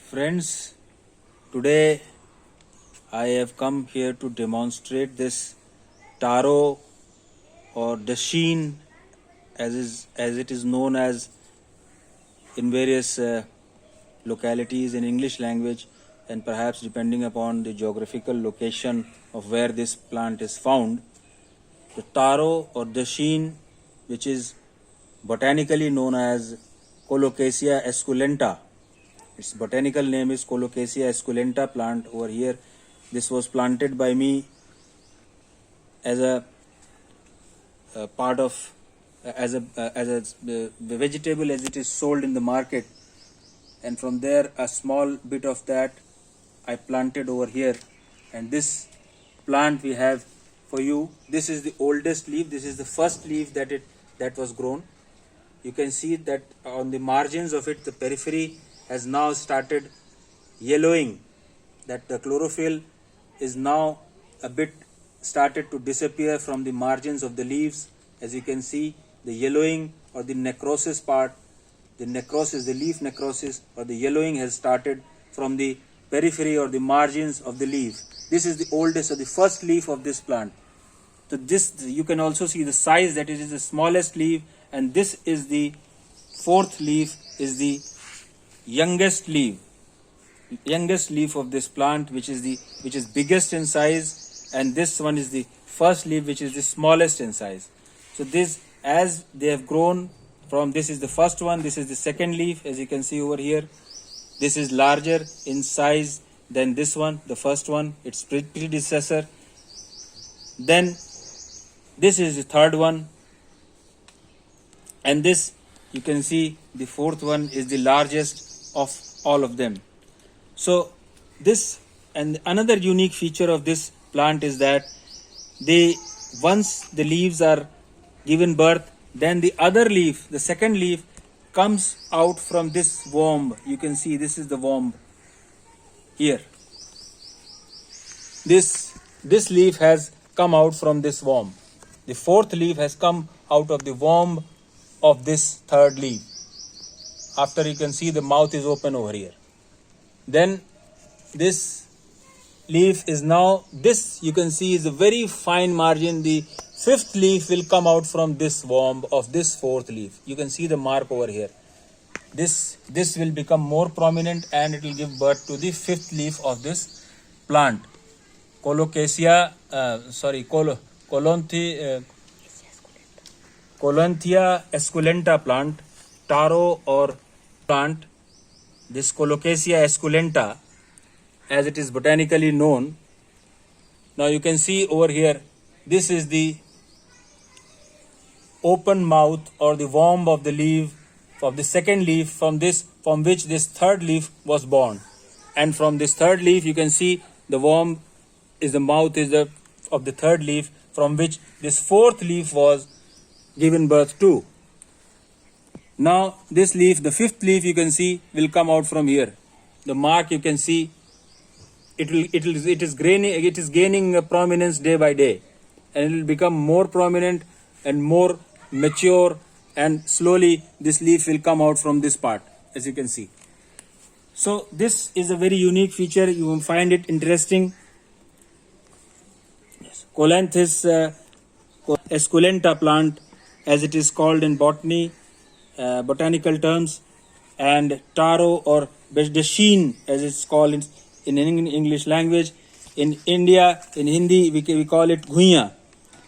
Friends, today I have come here to demonstrate this taro or dasheen as it is known as in various localities in English language, and perhaps depending upon the geographical location of where this plant is found. The taro or dasheen, which is botanically known as Colocasia esculenta. Its botanical name is Colocasia esculenta plant over here. This was planted by me as a part of as a vegetable as it is sold in the market, and from there a small bit of that I planted over here. And this plant we have for you. This is the oldest leaf. This is the first leaf that was grown. You can see that on the margins of it, the periphery has now started yellowing, that the chlorophyll is now a bit started to disappear from the margins of the leaves. As you can see, the yellowing or the necrosis part, the leaf necrosis or the yellowing has started from the periphery or the margins of the leaf. This is the oldest or the first leaf of this plant. So this, you can also see the size, that it is the smallest leaf, and this is the fourth leaf, is the youngest leaf of this plant, which is biggest in size, and this one is the first leaf, which is the smallest in size. So this, as they have grown from, this is the first one, this is the second leaf, as you can see over here. This is larger in size than this one, the first one, its predecessor. Then this is the third one, and this, you can see, the fourth one is the largest of all of them. So this, and another unique feature of this plant is that once the leaves are given birth, then the other leaf, the second leaf, comes out from this womb. You can see this is the womb here. This leaf has come out from this womb. The fourth leaf has come out of the womb of this third leaf. After, you can see the mouth is open over here. Then this leaf is now, this you can see is a very fine margin. The fifth leaf will come out from this womb of this fourth leaf. You can see the mark over here. This will become more prominent, and it will give birth to the fifth leaf of this plant. Colocasia, Colanthia esculenta plant, taro or plant, this Colocasia esculenta, as it is botanically known. Now you can see over here, this is the open mouth or the womb of the leaf, of the second leaf, from which this third leaf was born. And from this third leaf, you can see the womb is the mouth of the third leaf, from which this fourth leaf was given birth to. Now this leaf, the fifth leaf, you can see will come out from here. The mark, you can see it is gaining prominence day by day, and it will become more prominent and more mature, and slowly this leaf will come out from this part, as you can see. So this is a very unique feature. You will find it interesting. Colanthis esculenta plant, as it is called in botany, botanical terms, and taro or dasheen, as it's called in English language. In India, in Hindi, we call it ghuiya,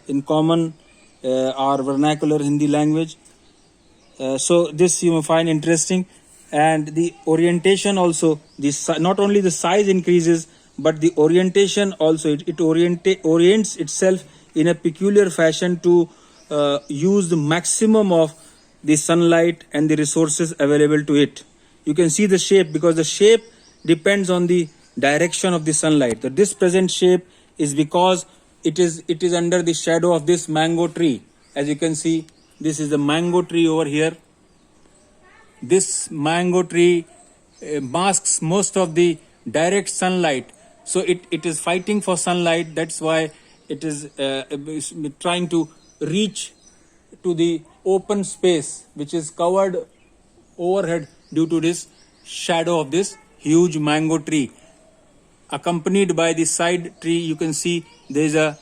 in common our vernacular Hindi language. So this you will find interesting, and the orientation also, not only the size increases, but the orientation also, it orients itself in a peculiar fashion to use the maximum of the sunlight and the resources available to it. You can see the shape, because the shape depends on the direction of the sunlight. So this present shape is because it is under the shadow of this mango tree. As you can see, this is the mango tree over here. This mango tree masks most of the direct sunlight, so it is fighting for sunlight. That's why it is trying to reach to the open space which is covered overhead due to this shadow of this huge mango tree. Accompanied by the side tree, you can see there is a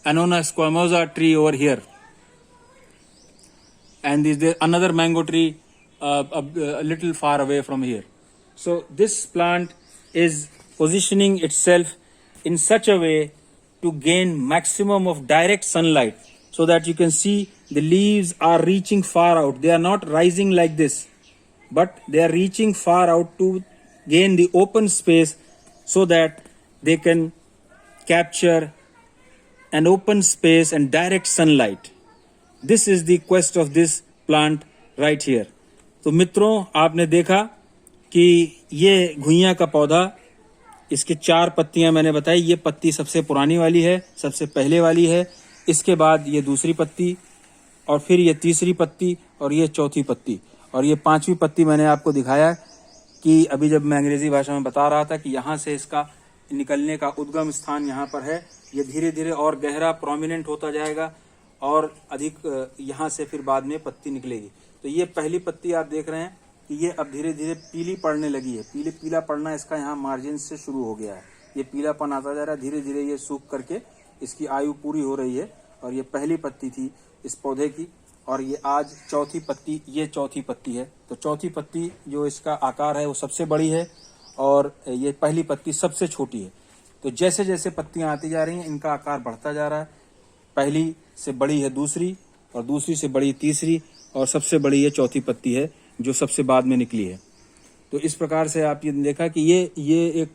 Annona squamosa tree over here. And is there another mango tree a little far away from here. So this plant is positioning itself in such a way to gain maximum of direct sunlight, so that you can see the leaves are reaching far out. They are not rising like this, but they are reaching far out to gain the open space so that they can capture an open space and direct sunlight. This is the quest of this plant right here. तो मित्रों, आपने देखा कि ये घुइयां का पौधा, इसके 4 पत्तियां मैंने बताई. ये पत्ती सबसे पुरानी वाली है, सबसे पहले वाली है. इसके बाद ये दूसरी पत्ती, और फिर ये तीसरी पत्ती, और ये चौथी पत्ती, और ये 5वीं पत्ती मैंने आपको दिखाया कि अभी जब मैं अंग्रेजी भाषा में बता रहा था कि यहाँ से इसका निकलने का उद्गम स्थान यहाँ पर है. ये धीरे धीरे और गहरा प्रोमिनेंट होता जाएगा और अधिक यहाँ से फिर बाद में पत्ती निकलेगी. तो ये पहली पत्ती आप देख रहे हैं कि ये अब धीरे धीरे पीली पड़ने लगी है. पीला पड़ना इसका यहाँ मार्जिन से शुरू हो गया है. ये पीलापन आता जा रहा है, धीरे धीरे ये सूख करके इसकी आयु पूरी हो रही है. और ये पहली पत्ती थी इस पौधे की, और ये आज चौथी पत्ती, ये चौथी पत्ती है. तो चौथी पत्ती जो इसका आकार है वो सबसे बड़ी है, और ये पहली पत्ती सबसे छोटी है. तो जैसे जैसे पत्तियां आती जा रही हैं, इनका आकार बढ़ता जा रहा है. पहली से बड़ी है दूसरी, और दूसरी से बड़ी तीसरी, और सबसे बड़ी ये चौथी पत्ती है जो सबसे बाद में निकली है. तो इस प्रकार से आप ये देखा कि ये एक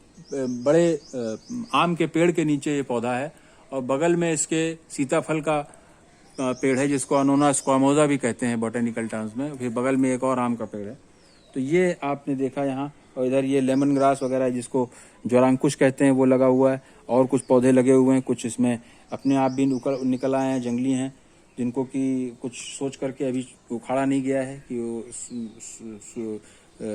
बड़े आम के पेड़ के नीचे ये पौधा है, और बगल में इसके सीताफल का पेड़ है जिसको अनोना स्क्वामोजा भी कहते हैं बॉटेनिकल टर्म्स में. फिर बगल में एक और आम का पेड़ है. तो ये आपने देखा यहाँ, और इधर ये लेमन ग्रास वगैरह जिसको ज्वारांकुश कहते हैं वो लगा हुआ है, और कुछ पौधे लगे हुए हैं. कुछ इसमें अपने आप भी निकल आए हैं, जंगली हैं, जिनको कि कुछ सोच करके अभी उखाड़ा नहीं गया है कि वो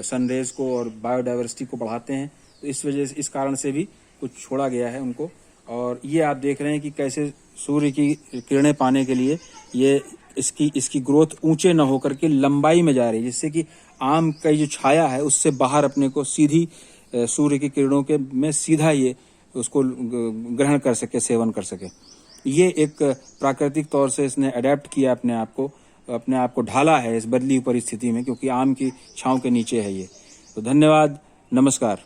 सनरेज को और बायोडाइवर्सिटी को बढ़ाते हैं. तो इस वजह से, इस कारण से भी कुछ छोड़ा गया है उनको. और ये आप देख रहे हैं कि कैसे सूर्य की किरणें पाने के लिए ये इसकी ग्रोथ ऊंचे न होकर के लंबाई में जा रही है, जिससे कि आम का जो छाया है उससे बाहर अपने को सीधी सूर्य की किरणों के में सीधा ये उसको ग्रहण कर सके, सेवन कर सके. ये एक प्राकृतिक तौर से इसने अडेप्ट किया अपने आप को ढाला है इस बदली परिस्थिति में, क्योंकि आम की छांव के नीचे है ये. तो धन्यवाद, नमस्कार.